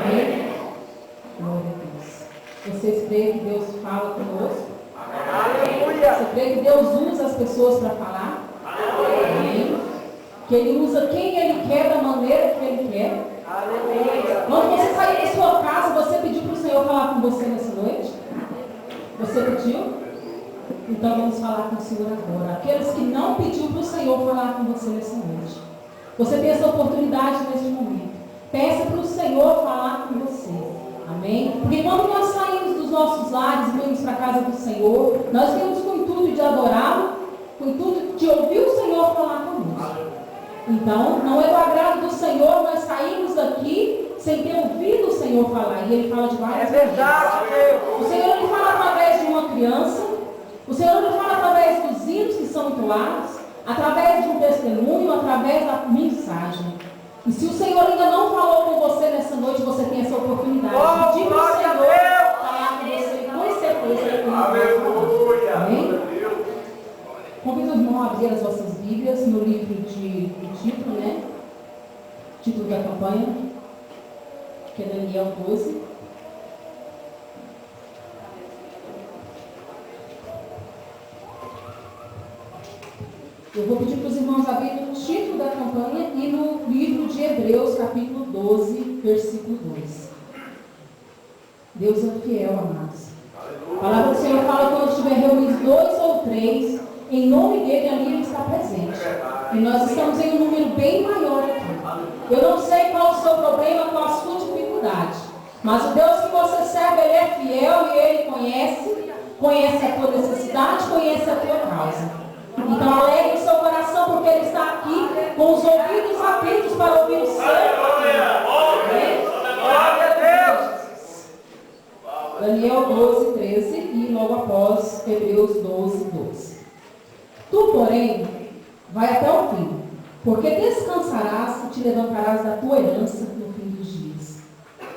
Amém? Glória a Deus. Vocês creem que Deus fala conosco? Aleluia. Você crê que Deus usa as pessoas para falar? Amém? Que Ele usa quem Ele quer, da maneira que Ele quer? Aleluia. Quando você sair da sua casa, você pediu para o Senhor falar com você nessa noite? Você pediu? Então vamos falar com o Senhor agora. Aqueles que não pediu para o Senhor falar com você nessa noite. Você tem essa oportunidade neste momento. Peça para o Senhor falar com você. Amém? Porque quando nós saímos dos nossos lares e vamos para a casa do Senhor, nós temos com o intuito de adorá-lo, com o intuito de ouvir o Senhor falar conosco. Então, não é do agrado do Senhor nós saímos daqui sem ter ouvido o Senhor falar. E Ele fala de várias maneiras. O Senhor Ele fala através de uma criança. O Senhor Ele fala através dos hinos que são entoados, através de um testemunho, através da mensagem. E se o Senhor ainda não falou com você nessa noite, você tem essa oportunidade de pedir para o Senhor falar com você, com certeza Ele vai falar. Amém? Convido o irmão a abrir as vossas Bíblias no livro de Tito, né? Título da campanha, que é Daniel 12. Eu vou pedir para os irmãos abrirem no título da campanha e no livro de Hebreus, capítulo 12, versículo 2. Deus é fiel, amados. A palavra do Senhor fala que quando estiver reunidos 2 ou 3, em nome dele, ali ele está presente. E nós estamos em um número bem maior aqui. Eu não sei qual o seu problema, qual a sua dificuldade. Mas o Deus que você serve, ele é fiel e ele conhece a tua necessidade, conhece a tua causa. Então alegre o seu coração, porque ele está aqui com os ouvidos atentos para ouvir o seu. Daniel 12, 13 e logo após Hebreus 12, 12. Tu, porém, vai até o fim, porque descansarás e te levantarás da tua herança no fim dos dias.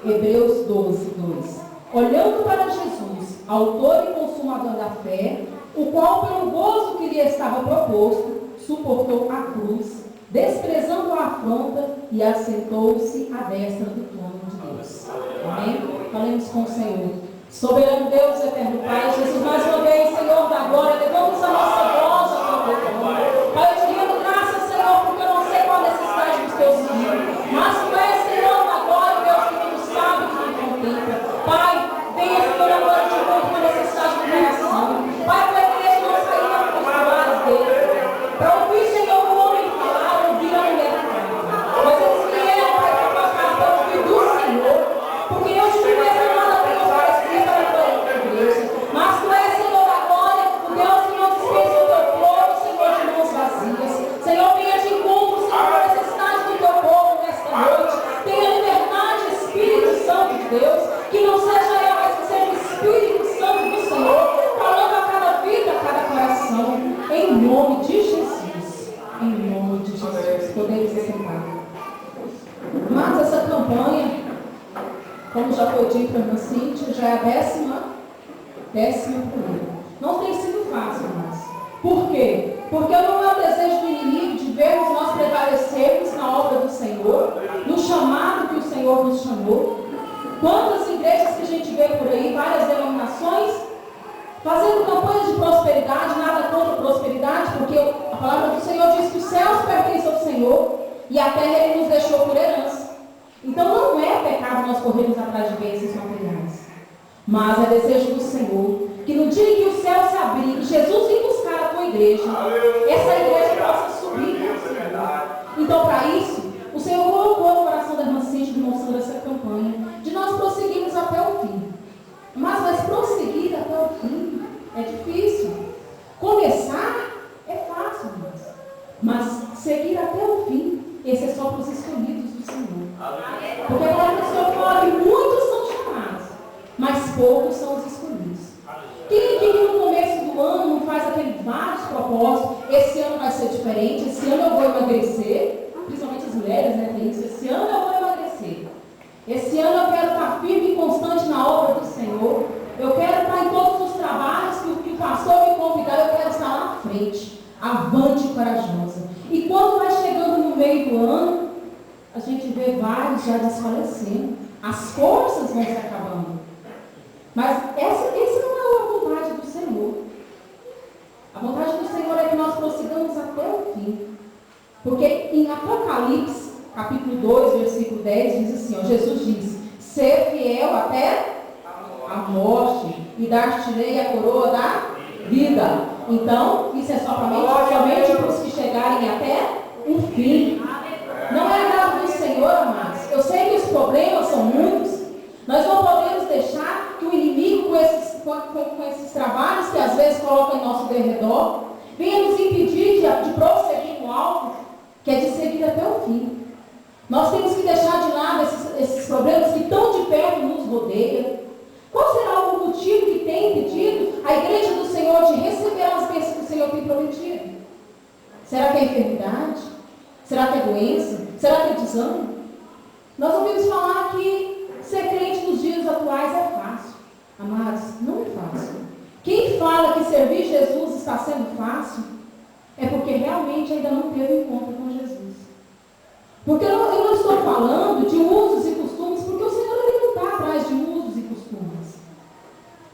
Hebreus 12, 2. Olhando para Jesus, autor e consumador da fé, o qual, pelo gozo que lhe estava proposto, suportou a cruz, desprezando a afronta, e assentou-se à destra do trono de Deus. Amém? Falemos com o Senhor. Soberano Deus, eterno Pai, Jesus, mais uma vez, Senhor da glória, levamos a nossa voz ao teu trono. Pai, eu te rendo graças, Senhor, porque eu não sei qual a necessidade dos teus filhos, mas tu és, Senhor da glória, Deus que tudo sabe, que tudo contempla. Pai, venha, Senhor, agora de novo com a necessidade do coração. Pai, para a igreja não sair dos lares dele, para ouvir, Senhor, o homem falar, ouvir a mulher falar. Mas eles vieram, Pai, para tua casa, para ouvir do Senhor, porque eu te peço nada para não ficar escrita na tua igreja. Mas tu és, Senhor da glória, o Deus que não dispensa o teu povo, Senhor, de mãos vazias. Senhor, venha de encontro, Senhor, a necessidade do teu povo nesta noite. Tenha liberdade, Espírito Santo de Deus, que não seja eu, mas que seja o Espírito Santo do Senhor, falando a cada vida, a cada coração, em nome de Jesus. Em nome de Jesus. Podemos sentar. Mas essa campanha, como já foi dito para a Cíntia, já é a 11ª. Não tem sido fácil, mas. Por quê? Porque não é o desejo do inimigo de vermos nós prevalecermos na obra do Senhor, no chamado que o Senhor nos chamou. Quantas igrejas que a gente vê por aí, várias denominações, fazendo campanhas de prosperidade, nada contra a prosperidade, porque a palavra do Senhor diz que os céus pertencem ao Senhor e a terra Ele nos deixou por herança. Então não é pecado nós corrermos atrás de bênçãos materiais, mas é desejo do Senhor que no dia em que o céu se abrir e Jesus vir buscar a tua igreja, essa igreja possa subir com o Senhor. Então, para isso, o Senhor colocou no coração da irmã Cíntia, demonstrando essa campanha, de nós prosseguirmos até o fim. Mas prosseguir até o fim é difícil. Começar é fácil, mas seguir até o fim, esse é só para os escolhidos do Senhor. Porque a palavra do Senhor fala que muitos são chamados, mas poucos são os escolhidos. Quem que no começo do ano não faz aqueles vários propósitos? Esse ano vai ser diferente, esse ano eu vou emagrecer, principalmente as mulheres, né? Tem isso, esse ano eu vou emagrecer. Esse ano eu quero estar firme e constante na obra do Senhor. Eu quero estar em todos os trabalhos que o pastor me convidar, eu quero estar lá na frente, avante e corajosa. E quando vai chegando no meio do ano, a gente vê vários já desfalecendo. as forças vão se acabando. Mas essa não é a vontade do Senhor. A vontade do Senhor é que nós prossigamos até o fim. Porque em Apocalipse, capítulo 2, versículo 10, diz assim, ó, Jesus diz, ser fiel até a morte e dar-te-ei a coroa da vida. Então, isso é somente para os que chegarem até o fim. Não é agrado do Senhor, amados. Eu sei que os problemas são muitos. Nós não podemos deixar que o inimigo, com esses trabalhos que às vezes coloca em nosso derredor, venha nos impedir de prosseguir no alvo, que é de seguir até o fim. Nós temos que deixar de lado esses problemas que tão de perto nos rodeiam. Qual será o motivo que tem impedido a igreja do Senhor de receber as bênçãos que o Senhor tem prometido? Será que é enfermidade? Será que é doença? Será que é desânimo? Nós ouvimos falar que ser crente nos dias atuais é fácil. Amados, não é fácil. Quem fala que servir Jesus está sendo fácil, é porque realmente ainda não teve encontro com Jesus. Porque eu não estou falando de usos e costumes, porque o Senhor ele não está atrás de usos e costumes.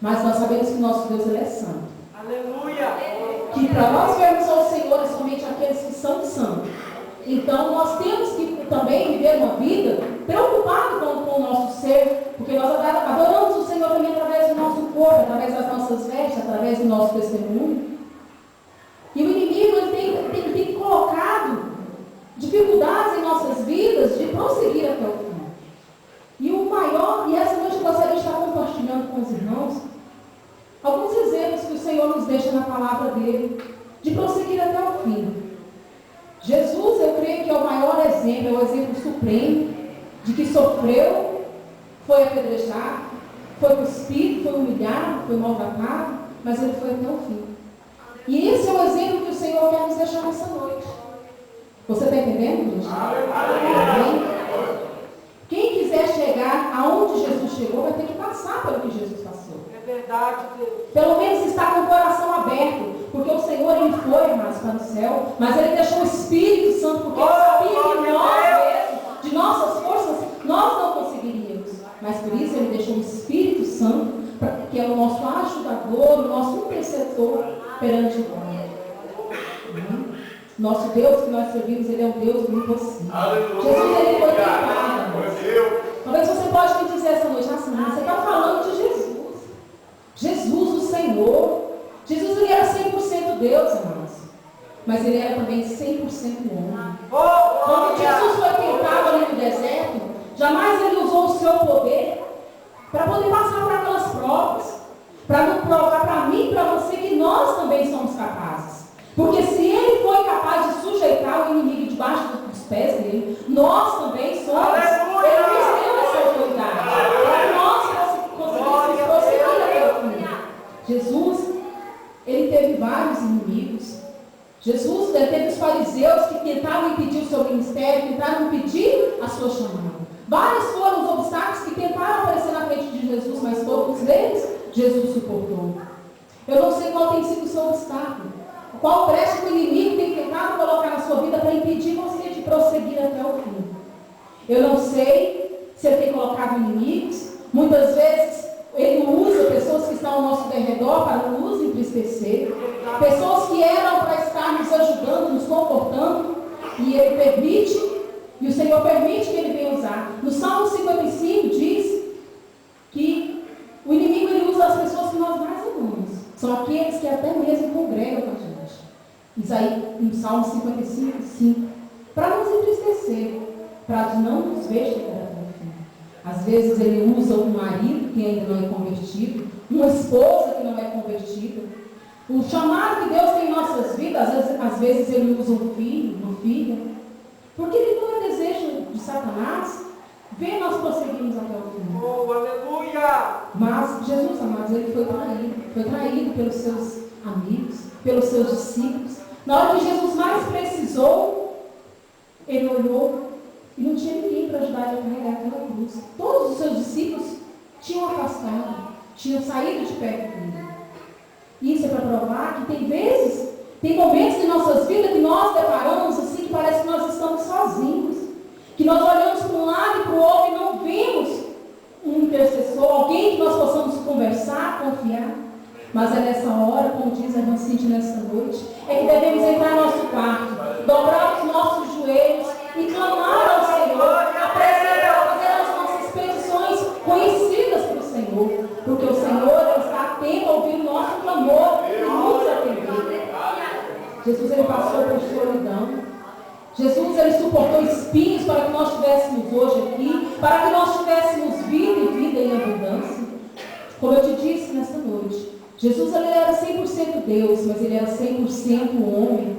Mas nós sabemos que nosso Deus ele é santo. Aleluia! Que para nós vermos ao Senhor é somente aqueles que são santos. Então nós temos que também viver uma vida preocupada com o nosso ser, porque nós adoramos o Senhor também através do nosso corpo, através das nossas vestes, através do nosso testemunho. E o inimigo ele tem colocado dificuldades em nossas vidas de prosseguir até o fim. E essa noite eu gostaria de estar compartilhando com os irmãos alguns exemplos que o Senhor nos deixa na palavra dele, de prosseguir até o fim. Jesus, eu creio que é o maior exemplo, é o exemplo supremo, de que sofreu, foi apedrejado, foi cuspido, foi humilhado, foi maltratado, mas ele foi até o fim. E esse é o exemplo que o Senhor quer nos deixar nessa noite. Você está entendendo, gente? Amém? Quem quiser chegar aonde Jesus chegou, vai ter que passar pelo que Jesus passou. É verdade, Deus. Pelo menos está com o coração aberto, porque o Senhor ele foi mais para o céu, mas ele deixou o Espírito Santo, porque ele sabia que nós mesmos, de nossas forças, nós não conseguiríamos. Mas por isso ele deixou o Espírito Santo, que é o nosso ajudador, o nosso intercessor perante nós. Nosso Deus que nós servimos, ele é um Deus do impossível. Jesus ele foi tentado. Talvez você pode me dizer essa noite, assim, você está falando de Jesus. Jesus, o Senhor. Jesus ele era 100% Deus, amados. Mas ele era também 100% homem. Quando Jesus foi tentado ali no deserto, jamais ele usou o seu poder para poder passar por aquelas provas. Para provar para mim e para você que nós também somos capazes. Porque se ele foi capaz de sujeitar o inimigo debaixo dos pés dele, nós também somos. Ele nos deu essa autoridade. Para nós conseguirmos prosseguir até o fim. Jesus, ele teve vários inimigos. Jesus teve os fariseus que tentavam impedir o seu ministério, tentaram impedir a sua chamada. Vários foram os obstáculos que tentaram aparecer na frente de Jesus, mas todos eles, Jesus suportou. Eu não sei qual tem sido o seu obstáculo. Qual brecha que o inimigo tem tentado colocar na sua vida para impedir você de prosseguir até o fim. Eu não sei se ele tem colocado inimigos. Muitas vezes ele usa pessoas que estão ao nosso derredor para nos entristecer. Pessoas que eram para estar nos ajudando, nos confortando. E ele permite, e o Senhor permite que ele venha usar. No Salmo 55 diz que o inimigo ele usa as pessoas que nós mais amamos. São aqueles que até mesmo congregam com a gente. Isso aí, no Salmo 55, 5. Para nos entristecer, para não nos ver chegar até o fim. Às vezes ele usa um marido que ainda não é convertido, uma esposa que não é convertida. O chamado que Deus tem em nossas vidas, às vezes ele usa um filho, uma filha. Porque ele não é desejo de Satanás ver nós prosseguirmos até o fim. Oh, aleluia! Mas Jesus, amados, ele foi traído pelos seus amigos, pelos seus discípulos. Na hora que Jesus mais precisou, ele olhou e não tinha ninguém para ajudar ele a carregar aquela cruz. Todos os seus discípulos tinham afastado, tinham saído de perto dele. Isso é para provar que tem momentos em nossas vidas que nós deparamos assim, que parece que nós estamos sozinhos. Que nós olhamos para um lado e para o outro e não vemos Mas é nessa hora, como diz a irmã Cíntia nessa noite, é que devemos entrar no nosso quarto, dobrar os nossos joelhos e clamar ao Senhor, apresentar, fazer as nossas petições conhecidas para o Senhor, porque o Senhor está atento a ouvir o nosso clamor e nos atender. Jesus, ele passou por solidão. Jesus, ele suportou espinhos para que nós estivéssemos hoje aqui, para que nós tivéssemos vida e vida em abundância. Como eu te disse nesta noite, Jesus, ele era 100% Deus, mas ele era 100% homem.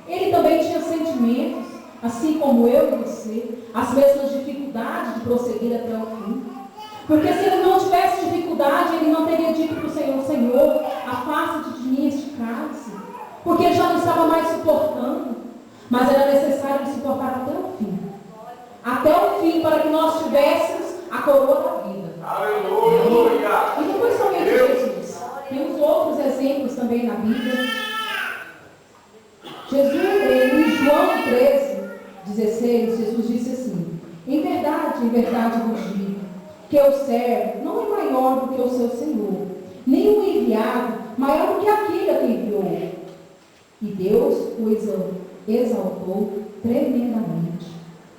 Ele também tinha sentimentos, assim como eu e você, as mesmas dificuldades de prosseguir até o fim. Porque se ele não tivesse dificuldade, ele não teria dito para o Senhor: Senhor, afasta-te de mim este cálice, porque ele já não estava mais suportando. Mas era necessário ele suportar até o fim. Até o fim, para que nós tivéssemos a coroa da vida. Aleluia! E não foi somente Jesus. Temos outros exemplos também na Bíblia. Jesus, em João 13:16, Jesus disse assim: em verdade vos digo, que o servo não é maior do que o seu Senhor, nem o enviado maior do que aquele a quem enviou. E Deus o exaltou tremendamente.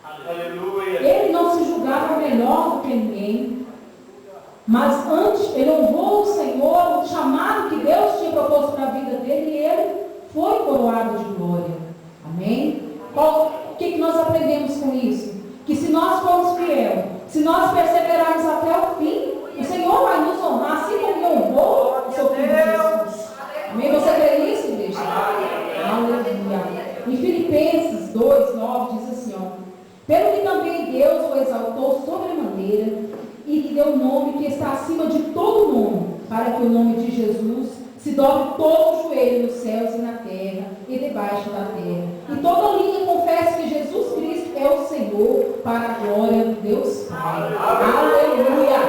Aleluia! Ele não se julgava melhor do que ninguém, mas antes ele honrou o Senhor, o chamado que Deus tinha proposto para a vida dele, e ele foi coroado de glória. Amém? O que nós aprendemos com isso? Que se nós formos fiéis, se nós perseverarmos até o fim, o Senhor vai nos honrar, assim como ele honrou o seu filho Jesus. Amém? Você crê nisso, igreja? Aleluia. Em Filipenses 2:9 diz assim, ó: pelo que também Deus o exaltou sobremaneira e lhe deu um nome que está acima de todo nome, para que o nome de Jesus se dobre todo o joelho nos céus e na terra e debaixo da terra. E toda língua confesse que Jesus Cristo é o Senhor, para a glória de Deus Pai. Aleluia!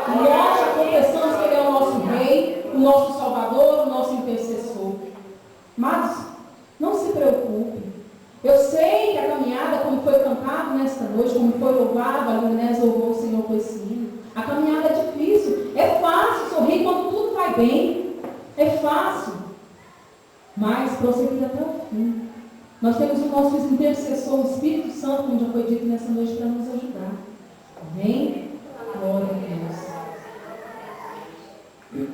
E nós confessamos que Ele é o nosso Rei, o nosso Salvador, o nosso intercessor. Mas não se preocupe. Eu sei que a caminhada, como foi cantado nesta noite, como foi louvado, a Luminés louvou o Senhor com esse hino. A caminhada é difícil. É fácil sorrir quando tudo vai bem. É fácil. Mas prosseguir até o fim. Nós temos o nosso intercessor, o Espírito Santo, como já foi dito nessa noite, para nos ajudar. Amém? Glória a Deus.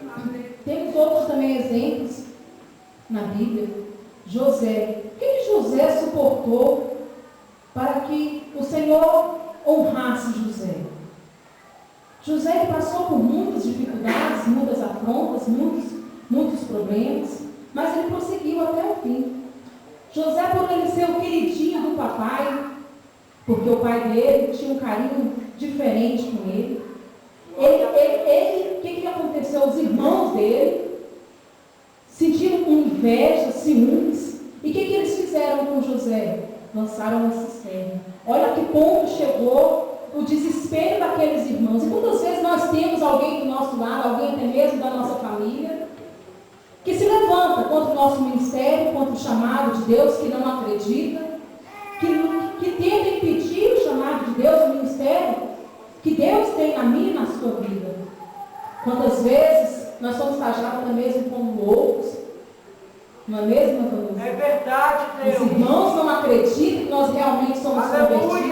Temos outros também exemplos na Bíblia. José. O que José suportou para que o Senhor honrasse José? José passou por muitas dificuldades, muitas afrontas, muitos problemas, mas ele prosseguiu até o fim. José, por ele ser o queridinho do papai, porque o pai dele tinha um carinho diferente com ele. O que aconteceu? Os irmãos dele sentiram com inveja, ciúmes. E o que eles fizeram com José? Lançaram na cisterna. Olha a que ponto chegou o desespero daqueles irmãos. E muitas vezes nós temos alguém do nosso lado, alguém até mesmo da nossa família, que se levanta contra o nosso ministério, contra o chamado de Deus, que não acredita, que tenta impedir o chamado de Deus, o ministério que Deus tem na minha e na sua vida. Quantas vezes nós somos taxados até mesmo como loucos, não é mesmo, Vanessa? É verdade, Deus. Os irmãos não acreditam que nós realmente somos convertidos.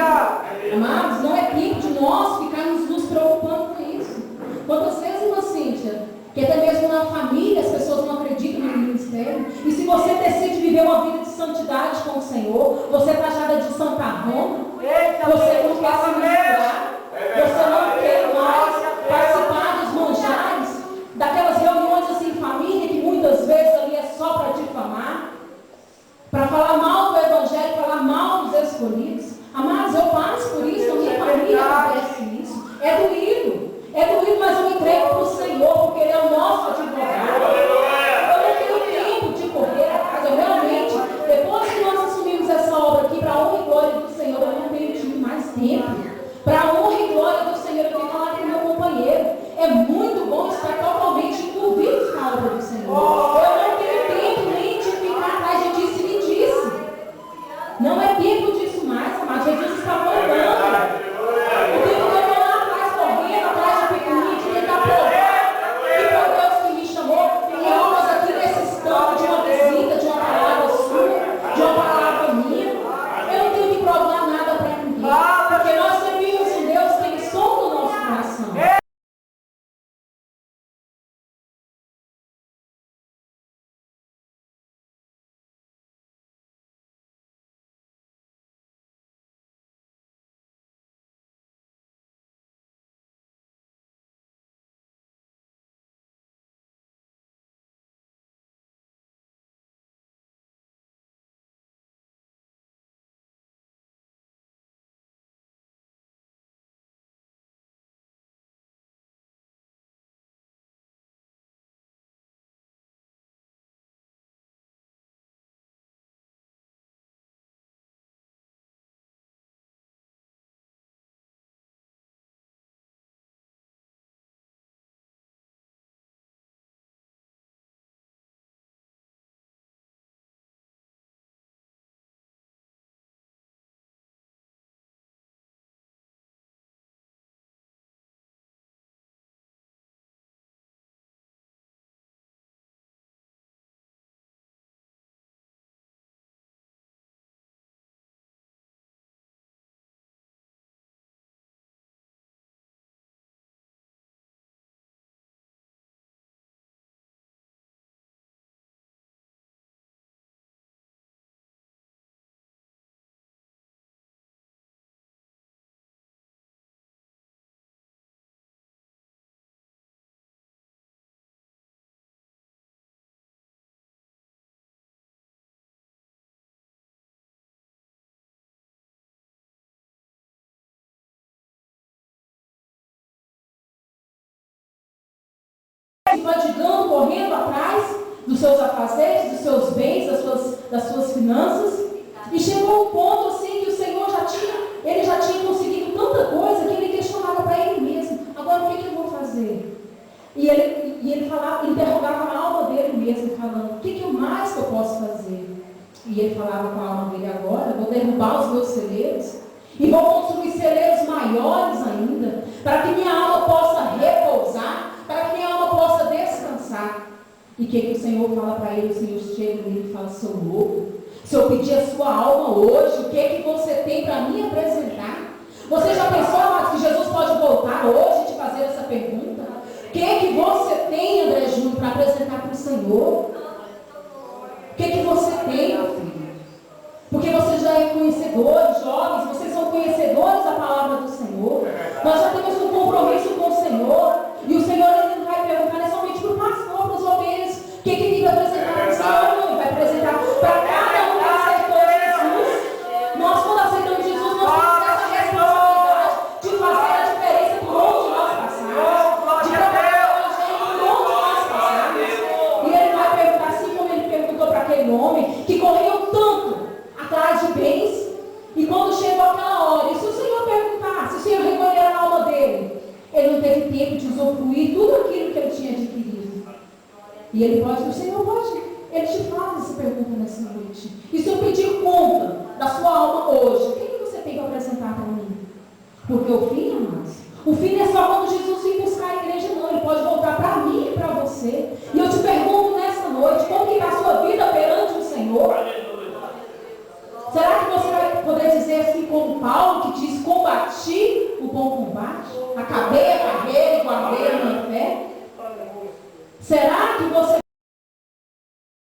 Amados, não é tempo de nós ficarmos nos preocupando com isso. Quantas vezes, irmã Cíntia, que até mesmo na família as pessoas não acreditam no ministério, e se você decide viver uma vida de santidade com o Senhor, você é taxada de Santa Roma, você não quer se misturar, você não quer mais participar dos manjares, daquelas reuniões assim em família, que muitas vezes ali é só para difamar, para falar mal do Evangelho, falar mal dos escolhidos. Amados, eu passo por isso, na minha família acontece isso. É doído, mas eu entrego para o Senhor, porque Ele é o nosso advogado. Eu não tenho tempo de correr atrás. Eu realmente, depois que nós assumimos essa se fadigando, correndo atrás dos seus afazeres, dos seus bens, das suas finanças. E chegou um ponto assim que o Senhor ele já tinha conseguido tanta coisa que ele questionava para ele mesmo: agora o que eu vou fazer? E ele falava, interrogava a alma dele mesmo, falando: o que mais que eu posso fazer? E ele falava com a alma dele: agora eu vou derrubar os meus celeiros e vou construir celeiros maiores ainda, para que minha alma possa repousar, para que minha alma possa descansar. E o que o Senhor fala para ele? O Senhor chega nele e fala: seu louco, se eu pedir a sua alma hoje, o que você tem para me apresentar? Você já pensou, amados, que Jesus pode voltar hoje e te fazer essa pergunta? O que você tem, André Júnior, para apresentar para o Senhor? O que você tem, meu filho? Porque você já é conhecedor, jovens, vocês são conhecedores da palavra do Senhor. Nós já temos um compromisso com o Senhor. E o Senhor ele não vai perguntar, não é somente para o pastor, para os obreiros, o que tem que apresentar para o Senhor, não. Ele vai apresentar para cada um que aceitou Jesus. Nós, quando aceitamos Jesus, nós temos essa responsabilidade de fazer a diferença por onde nós passamos, de propagar o evangelho por onde nós passamos. E ele vai perguntar, assim como ele perguntou para aquele homem que correu tanto atrás de bens, e quando chegou aquela hora, e se o Senhor perguntar, se o Senhor recolher a alma dele, ele não teve tempo de usufruir tudo aquilo que ele tinha adquirido. E ele pode, o Senhor pode, ele te faz essa pergunta nessa noite. E se eu pedir conta da sua alma hoje, o que você tem para apresentar para mim? Porque o fim, amados, o fim não é só quando Jesus vir buscar a igreja, não. Ele pode voltar para mim e para você. E eu te pergunto nessa noite, como que está a sua vida perante o Senhor? Será que você vai poder dizer assim como Paulo, que diz: combati o bom combate, acabei a carreira e guardei a minha fé? Será que você